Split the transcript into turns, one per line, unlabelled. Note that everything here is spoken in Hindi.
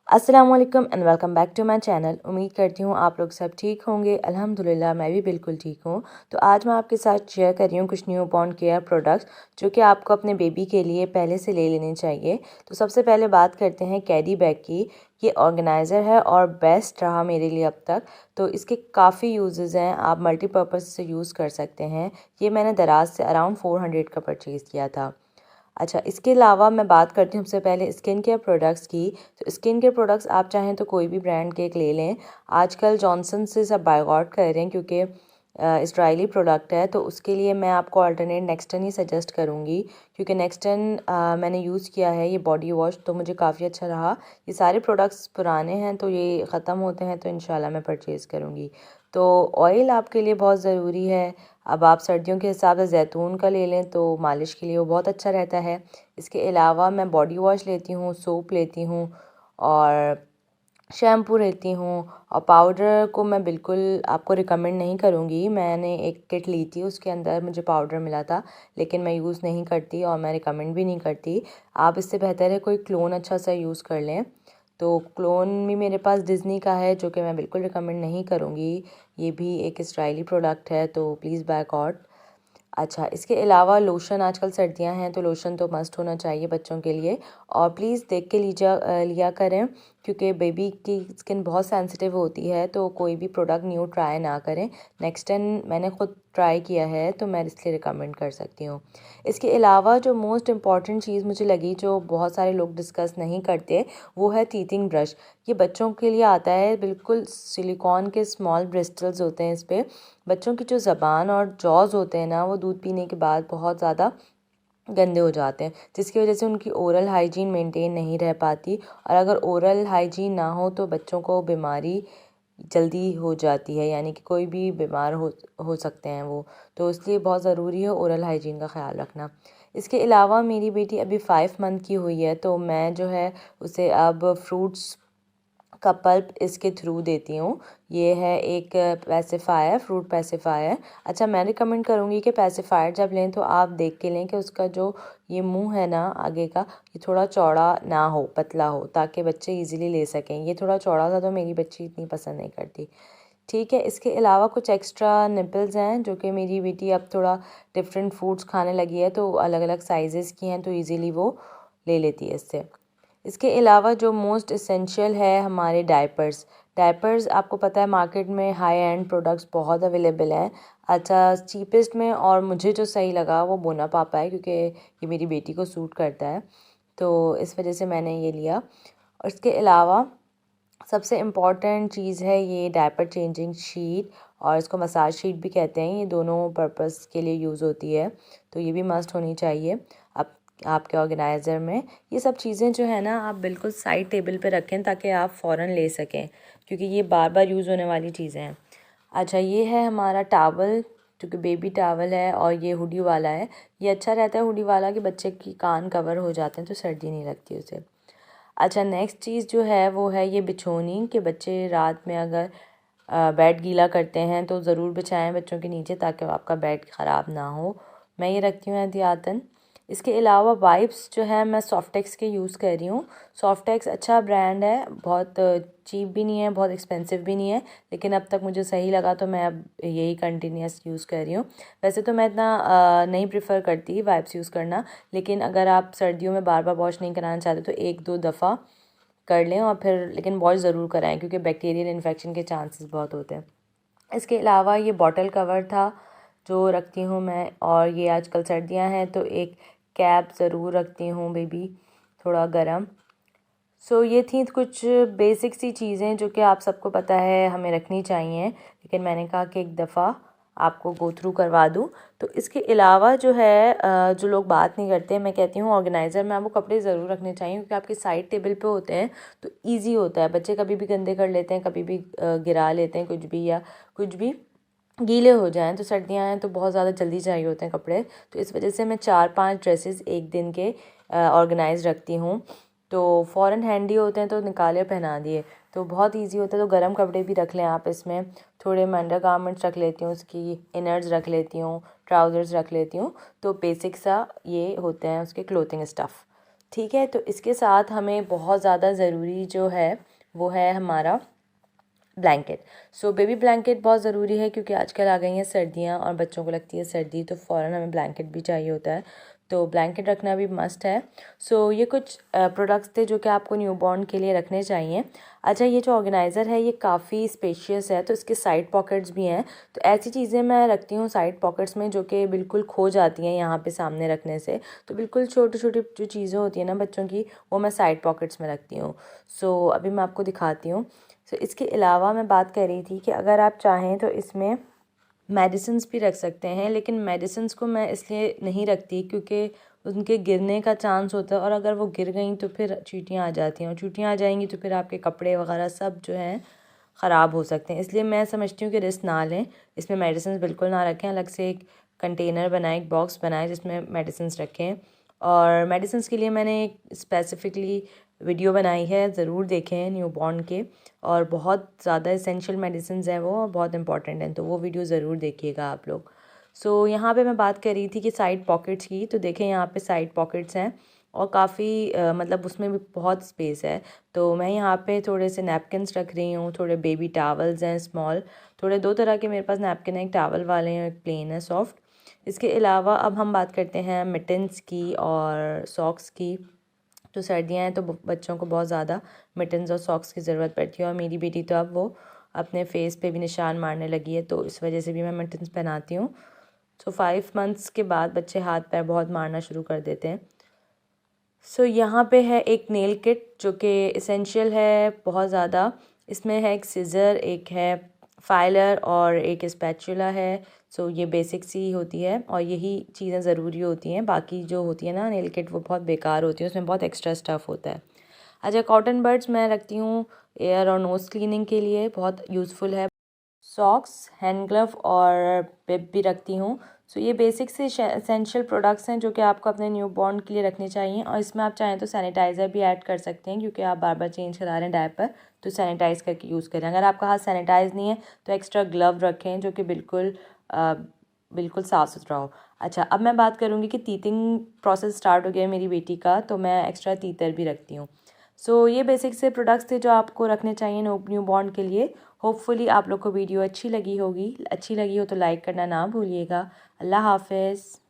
अस्सलाम वालेकुम and welcome back to my channel. उम्मीद करती हूँ आप लोग सब ठीक होंगे। अल्हम्दुलिल्लाह मैं भी बिल्कुल ठीक हूँ। तो आज मैं आपके साथ शेयर कर रही हूँ कुछ न्यू बॉर्न केयर प्रोडक्ट्स जो कि आपको अपने बेबी के लिए पहले से ले लेने चाहिए। तो सबसे पहले बात करते हैं कैडी बैग की। ये ऑर्गेनाइज़र है और बेस्ट रहा मेरे लिए अब तक। तो इसके काफ़ी यूजेस हैं, आप मल्टीपर्पज़ से यूज़ कर सकते हैं। ये मैंने दराज से अराउंड 400 का परचेज़ किया था। अच्छा, इसके अलावा मैं बात करती हूँ सबसे पहले स्किन केयर प्रोडक्ट्स की। तो स्किन केयर प्रोडक्ट्स आप चाहें तो कोई भी ब्रांड के एक ले लें। आजकल जॉनसन से सब बायकॉट कर रहे हैं क्योंकि इसराइली प्रोडक्ट है, तो उसके लिए मैं आपको अल्टरनेट नेक्स्टन ही सजेस्ट करूँगी क्योंकि नेक्स्टन मैंने यूज़ किया है ये बॉडी वॉश, तो मुझे काफ़ी अच्छा रहा। ये सारे प्रोडक्ट्स पुराने हैं तो ये ख़त्म होते हैं तो इंशाल्लाह मैं परचेज़ करूँगी। तो ऑयल आपके लिए बहुत ज़रूरी है। अब आप सर्दियों के हिसाब से ज़ैतून का ले लें तो मालिश के लिए वो बहुत अच्छा रहता है। इसके अलावा मैं बॉडी वॉश लेती हूँ, सोप लेती हूँ और शैम्पू लेती हूँ। और पाउडर को मैं बिल्कुल आपको रिकमेंड नहीं करूँगी। मैंने एक किट ली थी, उसके अंदर मुझे पाउडर मिला था, लेकिन मैं यूज़ नहीं करती और मैं रिकमेंड भी नहीं करती। आप इससे बेहतर है कोई क्लोन अच्छा सा यूज़ कर लें। तो क्लोन भी मेरे पास डिज़नी का है जो कि मैं बिल्कुल रिकमेंड नहीं करूँगी। ये भी एक इसराइली प्रोडक्ट है तो प्लीज़ बायकॉट। अच्छा, इसके अलावा लोशन, आजकल सर्दियां हैं तो लोशन तो मस्ट होना चाहिए बच्चों के लिए। और प्लीज़ देख के लिया करें क्योंकि बेबी की स्किन बहुत सेंसिटिव होती है, तो कोई भी प्रोडक्ट न्यू ट्राई ना करें। नेक्स्ट टाइम मैंने ख़ुद ट्राई किया है तो मैं इसलिए रिकमेंड कर सकती हूँ। इसके अलावा जो मोस्ट इम्पॉर्टेंट चीज़ मुझे लगी जो बहुत सारे लोग डिस्कस नहीं करते, वो है टीथिंग ब्रश। ये बच्चों के लिए आता है, बिल्कुल सिलिकॉन के स्मॉल ब्रिस्टल्स होते हैं इस पर। बच्चों की जो ज़बान और जॉज़ होते हैं ना, वो दूध पीने के बाद बहुत ज़्यादा गंदे हो जाते हैं, जिसकी वजह से उनकी ओरल हाइजीन मेंटेन नहीं रह पाती। और अगर ओरल हाइजीन ना हो तो बच्चों को बीमारी जल्दी हो जाती है, यानी कि कोई भी बीमार हो सकते हैं वो। तो इसलिए बहुत ज़रूरी है ओरल हाइजीन का ख़्याल रखना। इसके अलावा मेरी बेटी अभी 5 मंथ की हुई है तो मैं जो है उसे अब फ्रूट्स का पल्प इसके थ्रू देती हूँ। ये है एक पैसिफायर, फ्रूट पैसिफायर। अच्छा, मैं रिकमेंड करूँगी कि पैसिफायर जब लें तो आप देख के लें कि उसका जो ये मुंह है ना आगे का, ये थोड़ा चौड़ा ना हो, पतला हो, ताकि बच्चे इजीली ले सकें। ये थोड़ा चौड़ा था तो मेरी बच्ची इतनी पसंद नहीं करती। ठीक है, इसके अलावा कुछ एक्स्ट्रा निपल्स हैं जो कि मेरी बेटी अब थोड़ा डिफरेंट फूड्स खाने लगी है, तो अलग अलग साइज़ेस की हैं तो ईज़िली वो ले लेती है इससे। इसके अलावा जो मोस्ट इसेंशियल है हमारे डायपर्स। डायपर्स आपको पता है मार्केट में हाई एंड प्रोडक्ट्स बहुत अवेलेबल हैं। अच्छा, चीपेस्ट में और मुझे जो सही लगा वो बोना पापा है क्योंकि ये मेरी बेटी को सूट करता है, तो इस वजह से मैंने ये लिया। और इसके अलावा सबसे इम्पॉर्टेंट चीज़ है ये डायपर चेंजिंग शीट, और इसको मसाज शीट भी कहते हैं। ये दोनों पर्पस के लिए यूज़ होती है, तो ये भी मस्ट होनी चाहिए आपके ऑर्गेनाइज़र में। ये सब चीज़ें जो है ना आप बिल्कुल साइड टेबल पे रखें ताकि आप फ़ौरन ले सकें, क्योंकि ये बार बार यूज़ होने वाली चीज़ें हैं। अच्छा, ये है हमारा टावल जो कि बेबी टावल है और ये हुडी वाला है। ये अच्छा रहता है हुडी वाला कि बच्चे की कान कवर हो जाते हैं तो सर्दी नहीं लगती उसे। अच्छा, नेक्स्ट चीज़ जो है वो है ये बिछोनी, कि बच्चे रात में अगर बेड गीला करते हैं तो ज़रूर बिछाएं बच्चों के नीचे ताकि आपका बेड ख़राब ना हो। मैं ये रखती हूँ एहतियातन। इसके अलावा वाइप्स जो है मैं सॉफ्टेक्स के यूज़ कर रही हूँ। सॉफ्टेक्स अच्छा ब्रांड है, बहुत चीप भी नहीं है, बहुत एक्सपेंसिव भी नहीं है, लेकिन अब तक मुझे सही लगा तो मैं अब यही कंटिन्यूस यूज़ कर रही हूँ। वैसे तो मैं इतना नहीं प्रेफर करती वाइप्स यूज़ करना, लेकिन अगर आप सर्दियों में बार बार वॉश नहीं कराना चाहते तो एक दो दफ़ा कर लें और फिर लेकिन वॉश ज़रूर कराएं क्योंकि बैक्टीरियल इन्फेक्शन के चांसेस बहुत होते हैं। इसके अलावा ये बॉटल कवर था जो रखती हूँ मैं, और ये आजकल सर्दियाँ हैं तो एक कैप ज़रूर रखती हूँ बेबी, थोड़ा गर्म। सो ये थी कुछ बेसिक सी चीज़ें जो कि आप सबको पता है हमें रखनी चाहिए, लेकिन मैंने कहा कि एक दफ़ा आपको गो थ्रू करवा दूँ। तो इसके अलावा जो है जो लोग बात नहीं करते, मैं कहती हूँ ऑर्गेनाइज़र में आपको कपड़े ज़रूर रखने चाहिए क्योंकि आपके साइड टेबल पे होते हैं तो इजी होता है। बच्चे कभी भी गंदे कर लेते हैं, कभी भी गिरा लेते हैं कुछ भी, या कुछ भी गीले हो जाएं, तो सर्दियाँ हैं तो बहुत ज़्यादा जल्दी चाहिए होते हैं कपड़े, तो इस वजह से मैं 4-5 ड्रेसेस एक दिन के ऑर्गेनाइज रखती हूँ। तो फ़ौरन हैंडी होते हैं तो निकाले पहना दिए, तो बहुत इजी होता है। तो गर्म कपड़े भी रख लें आप इसमें। थोड़े मैं अंडर गारमेंट्स रख लेती हूँ, उसकी इनर्स रख लेती हूँ, ट्राउज़र्स रख लेती हूँ। तो बेसिक सा ये होते हैं उसके क्लोथिंग स्टफ़। ठीक है। तो इसके साथ हमें बहुत ज़्यादा ज़रूरी जो है वो है हमारा ब्लैंकेट। सो बेबी ब्लैंकेट बहुत ज़रूरी है क्योंकि आजकल आ गई हैं सर्दियाँ और बच्चों को लगती है सर्दी, तो फ़ौरन हमें ब्लैंकेट भी चाहिए होता है, तो ब्लैंकेट रखना भी मस्ट है। सो ये कुछ प्रोडक्ट्स थे जो कि आपको न्यूबॉर्न के लिए रखने चाहिए। अच्छा, ये जो ऑर्गेनाइज़र है ये काफ़ी स्पेशियस है, तो इसके साइड पॉकेट्स भी हैं। तो ऐसी चीज़ें मैं रखती हूँ साइड पॉकेट्स में जो कि बिल्कुल खो जाती हैं यहाँ पे सामने रखने से। तो बिल्कुल छोटी छोटी जो चीज़ें होती हैं ना बच्चों की, वो मैं साइड पॉकेट्स में रखती हूँ। सो अभी मैं आपको दिखाती हूँ। सो इसके अलावा मैं बात कर रही थी कि अगर आप चाहें तो इसमें मेडिसिन्स भी रख सकते हैं, लेकिन मेडिसिन्स को मैं इसलिए नहीं रखती क्योंकि उनके गिरने का चांस होता है, और अगर वो गिर गई तो फिर चींटियाँ आ जाती हैं, और चींटियाँ आ जाएंगी तो फिर आपके कपड़े वगैरह सब जो हैं ख़राब हो सकते हैं। इसलिए मैं समझती हूँ कि रिस्क ना लें, इसमें मेडिसिन बिल्कुल ना रखें। अलग से एक कंटेनर बनाएं, एक बॉक्स बनाएं जिसमें मेडिसिन रखें। और मेडिसिन के लिए मैंने एक स्पेसिफ़िकली वीडियो बनाई है, ज़रूर देखें न्यूबॉर्न के, और बहुत ज़्यादा एसेंशियल मेडिसिन हैं वो, और बहुत इंपॉर्टेंट हैं, तो वो वीडियो ज़रूर देखिएगा आप लोग। सो यहाँ पे मैं बात कर रही थी कि साइड पॉकेट्स की, तो देखें यहाँ पे साइड पॉकेट्स हैं और काफ़ी मतलब उसमें भी बहुत स्पेस है। तो मैं यहाँ पे थोड़े से नैपकिन्स रख रही हूँ, थोड़े बेबी टावल्स हैं स्मॉल, थोड़े दो तरह के मेरे पास नैपकिन है, एक टावल वाले हैं, एक प्लेन है सॉफ्ट। इसके अलावा अब हम बात करते हैं मिटन्स की और सॉक्स की। तो सर्दियाँ हैं तो बच्चों को बहुत ज़्यादा मिटन्स और सॉक्स की ज़रूरत पड़ती है, और मेरी बेटी तो अब वो अपने फेस पे भी निशान मारने लगी है, तो इस वजह से भी मैं मिटन्स पहनाती हूँ। तो 5 मंथ्स के बाद बच्चे हाथ पैर बहुत मारना शुरू कर देते हैं। सो यहाँ पे है एक नेल किट जो कि इसेंशियल है बहुत ज़्यादा। इसमें है एक सीज़र, एक है फाइलर और एक स्पैचुला है। सो ये बेसिक सी होती है और यही चीज़ें ज़रूरी होती हैं। बाकी जो होती है ना नेल किट वो बहुत बेकार होती है, उसमें बहुत एक्स्ट्रा स्टफ़ होता है। अच्छा, कॉटन बड्स मैं रखती हूँ एयर और नोज़ क्लीनिंग के लिए, बहुत यूज़फुल है। सॉक्स, हैंड ग्लव और पिप भी रखती हूँ। सो ये बेसिक से एसेंशियल प्रोडक्ट्स हैं जो कि आपको अपने न्यूबॉर्न के लिए रखने चाहिए, और इसमें आप चाहें तो सैनिटाइज़र भी ऐड कर सकते हैं क्योंकि आप बार बार चेंज करा रहे हैं डायपर, तो सैनिटाइज़ करके यूज़ करें। अगर आपका हाथ सैनिटाइज़ नहीं है तो एक्स्ट्रा ग्लव रखें जो कि बिल्कुल साफ़ सुथरा हो। अच्छा, अब मैं बात करूँगी कि तीतिंग प्रोसेस स्टार्ट हो गया है मेरी बेटी का, तो मैं एक्स्ट्रा तीतर भी रखती हूँ। सो ये बेसिक से प्रोडक्ट्स थे जो आपको रखने चाहिए न्यूबॉर्न के लिए। होपफुली आप लोग को वीडियो अच्छी लगी होगी। अच्छी लगी हो तो लाइक करना ना भूलिएगा। अल्लाह हाफ़िज़।